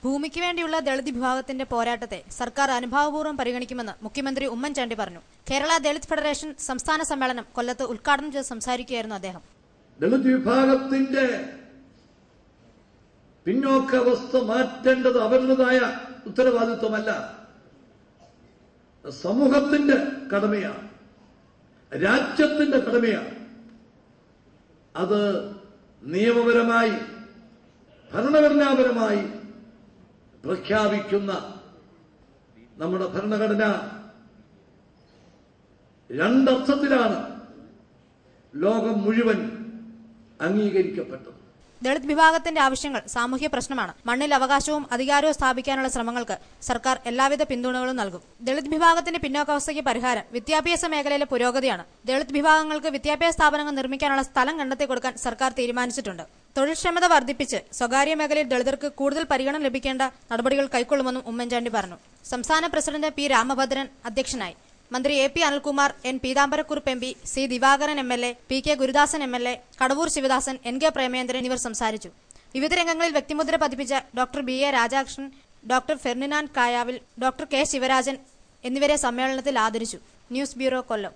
ഭൂമിക്ക് വേണ്ടിയുള്ള ദളിത് വിഭാഗത്തിന്റെ പോരാട്ടത്തെ സർക്കാർ അനുഭാവപൂർവ്വം പരിഗണിക്കുമെന്ന് മുഖ്യമന്ത്രി ഉമ്മൻചാണ്ടി പറഞ്ഞു. കേരള ദളിത് ഫെഡറേഷൻ സംസ്ഥാന സമ്മേളനം കൊല്ലത്ത് ഉദ്ഘാടനം ചെയ്ത് സംസാരിക്കുകയായിരുന്നു അദ്ദേഹം. ദളിത് വിഭാഗത്തിന്റെ പിന്നോക്കാവസ്ഥ മാറ്റേണ്ടത് അവരുടേതായ ഉത്തരവാദിത്വമല്ല, സമൂഹത്തിന്റെ കടമയാണ്, രാജ്യത്തിന്റെ കടമയാണ്. അത് നിയമപരമായി ഭരണഘടനാപരമായി പ്രഖ്യാപിക്കുന്ന നമ്മുടെ ഭരണഘടന രണ്ടർത്ഥത്തിലാണ് ലോകം മുഴുവൻ അംഗീകരിക്കപ്പെട്ടത്. ദളിത് വിഭാഗത്തിന്റെ ആവശ്യങ്ങൾ സാമൂഹ്യ പ്രശ്നമാണ്. മണ്ണിൽ അവകാശവും അധികാരവും സ്ഥാപിക്കാനുള്ള ശ്രമങ്ങൾക്ക് സർക്കാർ എല്ലാവിധ പിന്തുണകളും നൽകും. ദളിത് വിഭാഗത്തിന്റെ പിന്നോക്കാവസ്ഥയ്ക്ക് പരിഹാരം വിദ്യാഭ്യാസ മേഖലയിലെ പുരോഗതിയാണ്. ദളിത് വിഭാഗങ്ങൾക്ക് വിദ്യാഭ്യാസ സ്ഥാപനങ്ങൾ നിർമ്മിക്കാനുള്ള സ്ഥലം കണ്ടെത്തി കൊടുക്കാൻ സർക്കാർ തീരുമാനിച്ചിട്ടുണ്ട്. തൊഴിൽക്ഷമത വർദ്ധിപ്പിച്ച് സ്വകാര്യ മേഖലയിൽ ദളിതർക്ക് കൂടുതൽ പരിഗണന ലഭിക്കേണ്ട നടപടികൾ കൈക്കൊള്ളുമെന്നും ഉമ്മൻചാണ്ടി പറഞ്ഞു. സംസ്ഥാന പ്രസിഡന്റ് പി രാമഭദ്രൻ അധ്യക്ഷനായി. മന്ത്രി A P Anilkumar, N Peethambarakurup M P, C Divakaran MLA, P K Gurudasan MLA, Kadavoor Sivadasan, N K Premendran എന്നിവർ സംസാരിച്ചു. വിവിധ രംഗങ്ങളിൽ വ്യക്തിമുദ്ര പതിപ്പിച്ച doctor BA Rajakrishnan, doctor Ferdinand Kayavil, doctor K Sivarajan എന്നിവരെ സമ്മേളനത്തിൽ ആദരിച്ചു. ന്യൂസ് ബ്യൂറോ, കൊല്ലം.